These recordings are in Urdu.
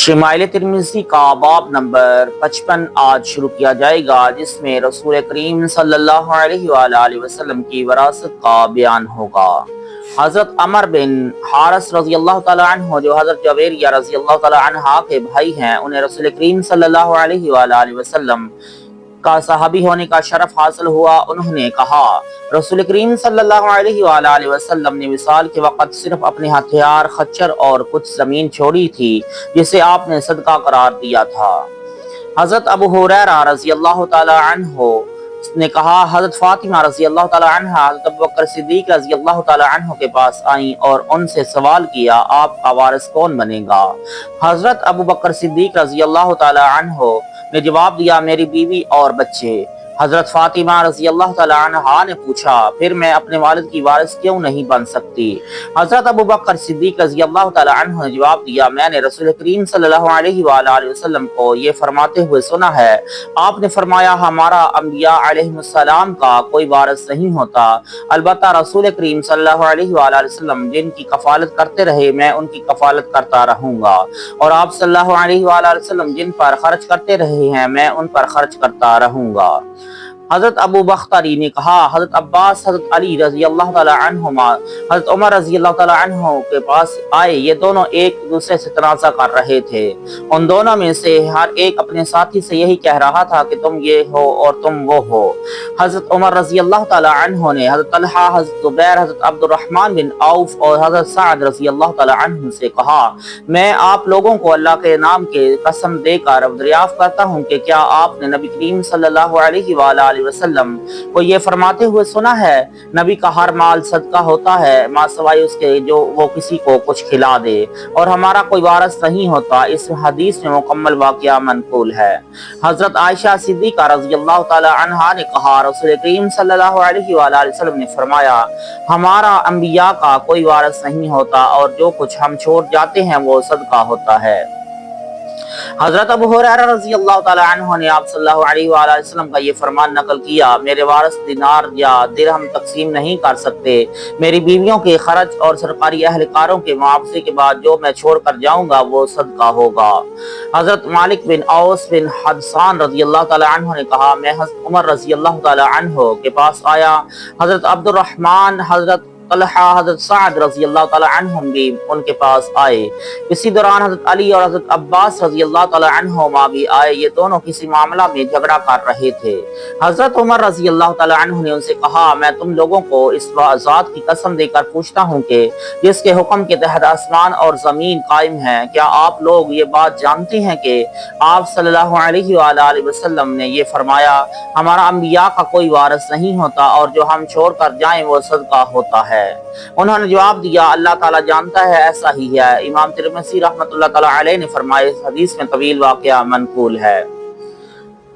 شمائل ترمذی کا باب نمبر 55 آج شروع کیا جائے گا، جس میں رسول کریم صلی اللہ علیہ وآلہ وسلم کی وراثت کا بیان ہوگا۔ حضرت عمر بن حارث رضی اللہ تعالیٰ عنہ، جو حضرت جویریہ رضی اللہ تعالیٰ عنہ کے بھائی ہیں، انہیں رسول کریم صلی اللہ علیہ وآلہ وسلم کا صحابی ہونے کا شرف حاصل ہوا۔ انہوں نے کہا، رسول کریم صلی اللہ علیہ وآلہ وسلم نے وصال کے وقت صرف اپنے ہتھیار، خچر اور کچھ زمین چھوڑی تھی جسے آپ نے صدقہ قرار دیا تھا۔ حضرت ابو ہریرہ رضی اللہ تعالی عنہ نے کہا، حضرت فاطمہ رضی اللہ تعالی عنہ حضرت ابوبکر صدیق رضی اللہ تعالی عنہ کے پاس آئیں اور ان سے سوال کیا، آپ کا وارث کون بنے گا؟ حضرت ابوبکر صدیق رضی اللہ تعالی عنہ نے جواب دیا، میری بیوی اور بچے۔ حضرت فاطمہ رضی اللہ تعالی عنہا نے پوچھا، پھر میں اپنے والد کی وارث کیوں نہیں بن سکتی؟ حضرت ابوبکر صدیق رضی اللہ تعالی عنہ نے جواب دیا، میں نے رسول کریم صلی اللہ علیہ وآلہ وسلم کو یہ فرماتے ہوئے سنا ہے، آپ نے فرمایا، ہمارا انبیاء علیہ السلام کا کوئی وارث نہیں ہوتا، البتہ رسول کریم صلی اللہ علیہ وآلہ وسلم جن کی کفالت کرتے رہے میں ان کی کفالت کرتا رہوں گا، اور آپ صلی اللہ علیہ وآلہ وسلم جن پر خرچ کرتے رہے ہیں میں ان پر خرچ کرتا رہوں گا۔ حضرت ابو بختری نے کہا، حضرت عباس، حضرت علی رضی اللہ تعالی عنہما حضرت عمر رضی اللہ تعالی عنہ کے پاس آئے، یہ دونوں ایک دوسرے سے تنازع کر رہے تھے۔ ان دونوں میں سے ہر ایک اپنے ساتھی سے یہی کہہ رہا تھا کہ تم یہ ہو اور تم وہ ہو۔ حضرت عمر رضی اللہ تعالی عنہ نے حضرت طلحہ، حضرت زبیر، حضرت عبد الرحمن بن عوف اور حضرت سعد رضی اللہ تعالی عنہ سے کہا، میں آپ لوگوں کو اللہ کے نام کے قسم دے کر دریافت کرتا ہوں کہ کیا آپ نے نبی کریم صلی اللہ علیہ وآلہ وسلم کو یہ فرماتے ہوئے سنا ہے، نبی کا ہر مال صدقہ ہوتا ہے ما سوائے اس کے جو وہ کسی کو کچھ کھلا دے، اور ہمارا کوئی وارث نہیں ہوتا۔ اس حدیث میں مکمل واقعہ منقول ہے۔ حضرت عائشہ صدیقہ رضی اللہ تعالی عنہا نے کہا، رسول کریم صلی اللہ علیہ وآلہ وسلم نے فرمایا، ہمارا انبیاء کا کوئی وارث نہیں ہوتا اور جو کچھ ہم چھوڑ جاتے ہیں وہ صدقہ ہوتا ہے۔ حضرت ابو ہریرہ رضی اللہ تعالی عنہ نے آپ صلی اللہ علیہ وآلہ وسلم کا یہ فرمان نقل کیا، میرے وارث دینار یا درہم تقسیم نہیں کر سکتے، میری بیویوں کے خرچ اور سرکاری اہلکاروں کے معاوضے کے بعد جو میں چھوڑ کر جاؤں گا وہ صدقہ ہوگا۔ حضرت مالک بن اوس بن حدثان رضی اللہ تعالی عنہ نے کہا، میں حضرت عمر رضی اللہ تعالی عنہ کے پاس آیا، حضرت عبد الرحمن، حضرت طلحہ، حضرت سعد رضی اللہ تعالی عنہم بھی ان کے پاس آئے۔ اسی دوران حضرت علی اور حضرت عباس رضی اللہ تعالی عنہما بھی آئے، یہ دونوں کسی معاملہ میں جھگڑا کر رہے تھے۔ حضرت عمر رضی اللہ تعالی عنہ نے ان سے کہا، میں تم لوگوں کو اس ذات کی قسم دے کر پوچھتا ہوں کہ جس کے حکم کے تحت آسمان اور زمین قائم ہیں، کیا آپ لوگ یہ بات جانتے ہیں کہ آپ صلی اللہ علیہ وآلہ وسلم نے یہ فرمایا، ہمارا انبیاء کا کوئی وارث نہیں ہوتا اور جو ہم چھوڑ کر جائیں وہ صدقہ ہوتا ہے؟ انہوں نے جواب دیا، اللہ تعالیٰ جانتا ہے، ایسا ہی ہے۔ امام ترمذی رحمۃ اللہ تعالیٰ علیہ نے فرمایا، اس حدیث میں طویل واقعہ منقول ہے۔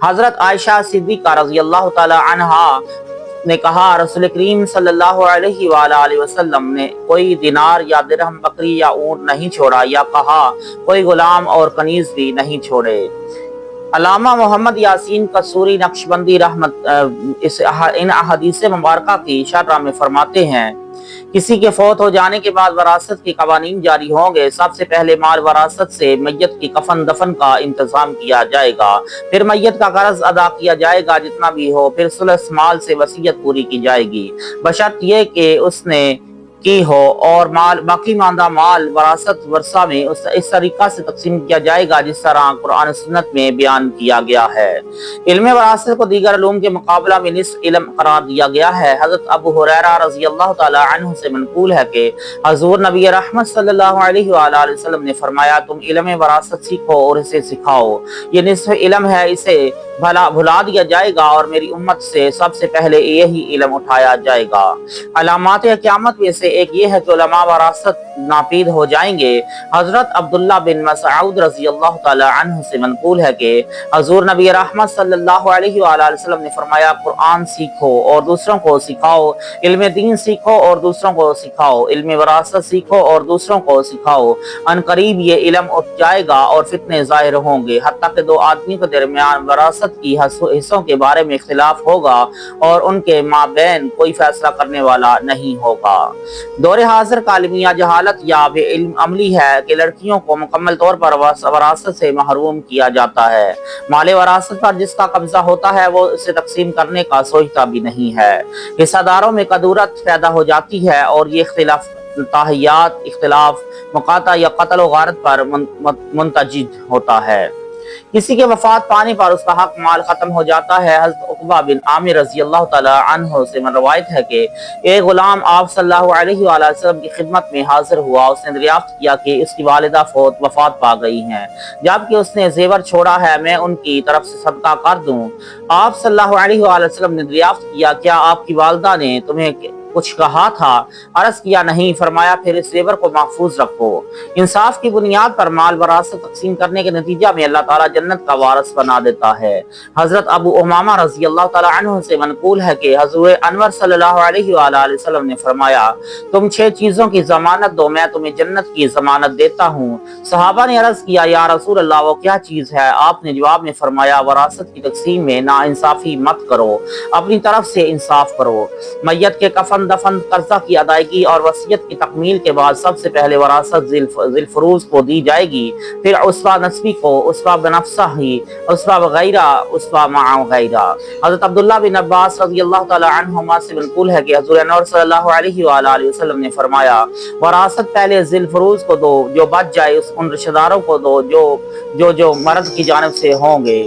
حضرت عائشہ صدیقہ رضی اللہ تعالی عنہا نے کہا، رسول کریم صلی اللہ علیہ وآلہ وسلم نے کوئی دینار یا درہم، بکری یا اونٹ نہیں چھوڑا، یا کہا کوئی غلام اور کنیز بھی نہیں چھوڑے۔ علامہ محمد یاسین قصوری نقشبندی ان احادیث مبارکہ کی شرح میں فرماتے ہیں، کسی کے فوت ہو جانے کے بعد وراثت کے قوانین جاری ہوں گے۔ سب سے پہلے مال وراثت سے میت کی کفن دفن کا انتظام کیا جائے گا، پھر میت کا قرض ادا کیا جائے گا جتنا بھی ہو، پھر ثلث مال سے وصیت پوری کی جائے گی بشرط یہ کہ اس نے کی ہو، اور باقی ماندہ مال وراثت ورثہ میں اس طریقہ سے تقسیم کیا جائے گا جس طرح قرآن سنت میں بیان کیا گیا ہے۔ علم وراثت کو دیگر علوم کے مقابلہ میں نصف علم قرار دیا گیا ہے۔ حضرت ابو ہریرہ رضی اللہ تعالی عنہ سے منقول ہے کہ حضور نبی رحمت صلی اللہ علیہ وآلہ وسلم نے فرمایا، تم علم وراثت سیکھو اور اسے سکھاؤ، یہ نصف علم ہے، اسے بھلا دیا جائے گا اور میری امت سے سب سے پہلے یہی علم اٹھایا جائے گا۔ علامات قیامت میں سے ایک یہ ہے کہ علماء وراثت ناپید ہو جائیں گے۔ حضرت عبداللہ بن مسعود رضی اللہ تعالی عنہ سے منقول ہے کہ حضور نبی رحمت صلی اللہ علیہ وآلہ وسلم نے فرمایا، قرآن سیکھو اور دوسروں کو سکھاؤ، علم دین سیکھو اور دوسروں کو سکھاؤ، علم وراثت سیکھو اور دوسروں کو سکھاؤ، ان قریب یہ علم اٹھ جائے گا اور فتنے ظاہر ہوں گے، حتیٰ کہ دو آدمی کے درمیان وراثت کی حصوں کے بارے میں اختلاف ہوگا اور ان کے مابین کوئی فیصلہ کرنے والا نہیں ہوگا۔ دور حاضر کا عالمیہ جہالت یا بے علم عملی ہے کہ لڑکیوں کو مکمل طور پر وراثت سے محروم کیا جاتا ہے۔ مال وراثت پر جس کا قبضہ ہوتا ہے وہ اسے تقسیم کرنے کا سوچتا بھی نہیں ہے۔ حصہ داروں میں کدورت پیدا ہو جاتی ہے اور یہ اختلاف مقاطع یا قتل و غارت پر منتج ہوتا ہے۔ کسی کے وفات پانے پر اس کا حق مال ختم ہو جاتا ہے۔ حضرت عقبہ بن عامر رضی اللہ تعالی عنہ سے روایت ہے کہ ایک غلام آپ صلی اللہ علیہ وآلہ وسلم کی خدمت میں حاضر ہوا۔ اس نے دریافت کیا کہ اس کی والدہ وفات پا گئی ہیں، جبکہ اس نے زیور چھوڑا ہے، میں ان کی طرف سے صدقہ کر دوں؟ آپ صلی اللہ علیہ وآلہ وسلم نے دریافت کیا کیا آپ کی والدہ نے تمہیں کچھ کہا تھا؟ عرض کیا نہیں۔ فرمایا پھر اس زیور کو محفوظ رکھو۔ انصاف کی بنیاد پر مال وراثت تقسیم کرنے کے نتیجہ میں اللہ تعالیٰ جنت کا وارث بنا دیتا ہے۔ حضرت ابو امامہ رضی اللہ تعالیٰ عنہ سے منقول ہے کہ حضور انور صلی اللہ علیہ وآلہ وسلم نے فرمایا تم 6 چیزوں کی ضمانت دو، میں تمہیں جنت کی ضمانت دیتا ہوں۔ صحابہ نے عرض کیا یا رسول اللہ وہ کیا چیز ہے؟ آپ نے جواب میں فرمایا وراثت کی تقسیم میں ناانصافی مت کرو، اپنی طرف سے انصاف کرو۔ میت کے کفن دفن، قرضہ کی ادائیگی اور وصیت کی تکمیل کے بعد سب سے پہلے وراثت ذی الفروض کو دی جائے گی، پھر عصبہ نسبی کو، عصبہ بنفسہ ہی، عصبہ وغیرہ، عصبہ مع غیرہ۔ حضرت عبداللہ بن عباس رضی اللہ تعالی عنہما سے منقول ہے کہ حضور انور صلی اللہ علیہ وآلہ وسلم نے فرمایا وراثت پہلے ذی الفروض کو دو، جو بچ جائے ان رشتہ داروں کو دو جو مرد کی جانب سے ہوں گے۔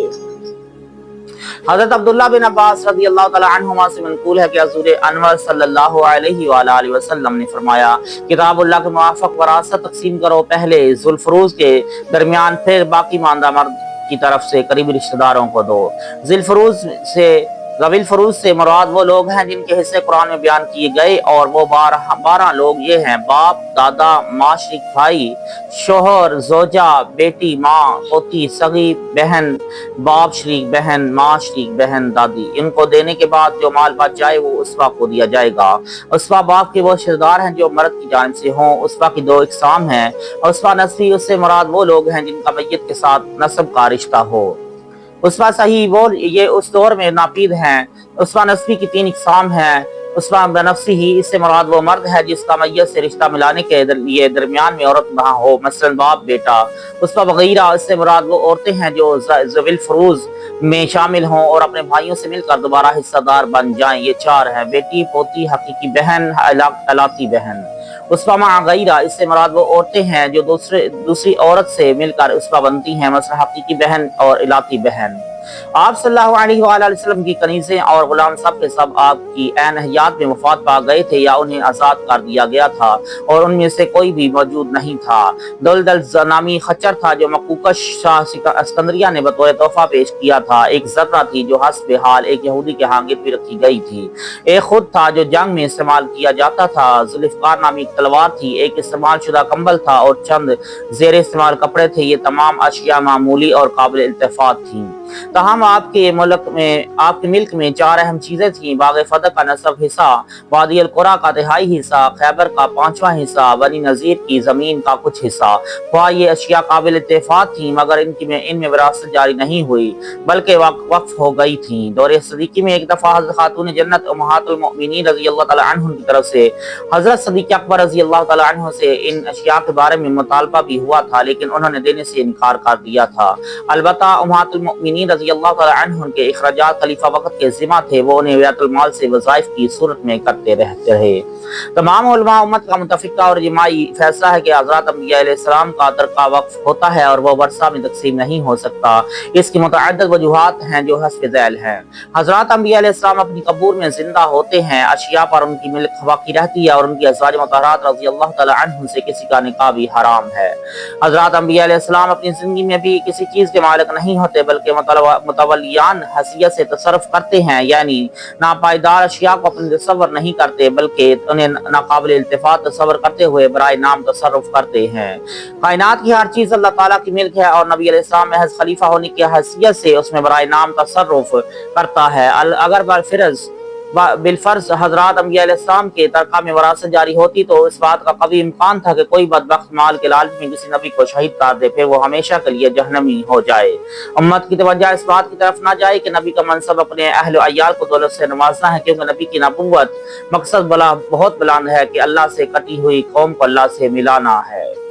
حضرت عبداللہ بن عباس رضی اللہ تعالی عنہما سے منقول ہے کہ حضور انور صلی اللہ علیہ وآلہ وسلم نے فرمایا کتاب اللہ کے موافق وراثت تقسیم کرو، پہلے ذی الفروض کے درمیان، پھر باقی ماندہ مرد کی طرف سے قریبی رشتہ داروں کو دو۔ ذی الفروض سے مراد وہ لوگ ہیں جن کے حصے قرآن میں بیان کیے گئے، اور وہ 12 لوگ یہ ہیں: باپ، دادا، ماں شریک بھائی، شوہر، زوجہ، بیٹی، ماں، پوتی، سگی بہن، باپ شریک بہن، ماں شریک بہن، دادی۔ ان کو دینے کے بعد جو مال بچ جائے وہ اسبہ کو دیا جائے گا۔ اسبہ باپ کے وہ رشتہ دار ہیں جو مرد کی جانب سے ہوں۔ اسبہ کی 2 اقسام ہیں۔ اسبہ نسبی، اس سے مراد وہ لوگ ہیں جن کا میت کے ساتھ نسب کا رشتہ ہو۔ اسبہ صحیح وہ یہ اس دور میں ناپید ہیں۔ اسبہ نسبی کی 3 اقسام ہیں۔ اسبہ بنفسی ہی، اس سے مراد وہ مرد ہے جس کا میت سے رشتہ ملانے کے لیے درمیان میں عورت نہ ہو، مثلا باپ بیٹا۔ اسبہ وغیرہ، اس سے مراد وہ عورتیں ہیں جو ذوی الفروض میں شامل ہوں اور اپنے بھائیوں سے مل کر دوبارہ حصہ دار بن جائیں۔ یہ 4 ہیں: بیٹی، پوتی، حقیقی بہن، الاتی بہن۔ اسبہ مع غیرہ، اس سے مراد وہ عورتیں ہیں جو دوسری عورت سے مل کر اسبہ بنتی ہیں، مثلا حقیقی بہن اور الاتی بہن۔ آپ صلی اللہ علیہ وآلہ وسلم کی کنیزیں اور غلام سب کے سب آپ کی عین حیات میں وفات پا گئے تھے یا انہیں آزاد کر دیا گیا تھا، اور ان میں سے کوئی بھی موجود نہیں تھا۔ دلدل نامی خچر تھا جو مقوقش شاہ اسکندریہ نے بطور تحفہ پیش کیا تھا۔ ایک ذرہ تھی جو حسب حال ایک یہودی کے ہاں گروی رکھی گئی تھی۔ ایک خود تھا جو جنگ میں استعمال کیا جاتا تھا۔ ذوالفقار نامی ایک تلوار تھی۔ ایک استعمال شدہ کمبل تھا اور چند زیر استعمال کپڑے تھے۔ یہ تمام اشیاء معمولی اور قابل التفات تھیں۔ تاہم آپ کے ملک میں 4 اہم چیزیں تھیں: باغ فتح کا نصف حصہ، وادی القرا کا 1/3 حصہ، خیبر کا 5واں حصہ، بنی نذیر کی زمین کا کچھ حصہ۔ خواہ یہ اشیاء قابل اتفاق تھیں مگر ان میں وراثت جاری نہیں ہوئی بلکہ وقف ہو گئی تھیں۔ دور صدیقی میں ایک دفعہ حضرت خاتون جنت امہات المؤمنین رضی اللہ تعالی عنہ کی طرف سے حضرت صدیق اکبر رضی اللہ تعالی عنہ سے ان اشیاء کے بارے میں مطالبہ بھی ہوا تھا، لیکن انہوں نے دینے سے انکار کر دیا تھا۔ البتہ امہات المؤمنین رضی اللہ تعالی عنہ کے اخراجات خلیفہ وقت کے ذمہ تھے، وہ انہیں بیت المال سے وظائف کی صورت میں کرتے رہے۔ تمام علماء امت کا متفقہ اور اجماعی فیصلہ ہے کہ حضرات انبیاء علیہ السلام کا ترکہ وقف ہوتا ہے اور وہ ورثہ میں تقسیم نہیں ہو سکتا۔ اس کی متعدد وجوہات ہیں جو حسب ذیل ہیں۔ حضرات انبیاء علیہ السلام اپنی قبور میں زندہ ہوتے ہیں، اشیاء پر ان کی ملک باقی رہتی ہے اور ان کی ازواج مطہرات رضی اللہ تعالی عنہ سے کسی کا نکاح بھی حرام ہے۔ حضرات انبیاء علیہ السلام اپنی زندگی میں بھی کسی چیز کے مالک نہیں ہوتے بلکہ متولیان حیثیت سے تصرف کرتے ہیں، یعنی ناپائیدار اشیاء کو اپنے تصور نہیں کرتے بلکہ انہیں ناقابل التفات تصور کرتے ہوئے برائے نام تصرف کرتے ہیں۔ کائنات کی ہر چیز اللہ تعالیٰ کی ملک ہے اور نبی علیہ السلام محض خلیفہ ہونے کی حیثیت سے اس میں برائے نام تصرف کرتا ہے۔ اگر بالفرض بالفرض حضرات انبیاء علیہ السلام کے ترکہ میں وراثت جاری ہوتی تو اس بات کا قوی امکان تھا کہ کوئی بدبخت مال کے لالچ میں کسی نبی کو شہید کر دے، پھر وہ ہمیشہ کے لیے جہنمی ہو جائے۔ امت کی توجہ اس بات کی طرف نہ جائے کہ نبی کا منصب اپنے اہل و عیال کو دولت سے نوازنا ہے، کیونکہ نبی کی نبوت مقصد بہت بلند ہے کہ اللہ سے کٹی ہوئی قوم کو اللہ سے ملانا ہے۔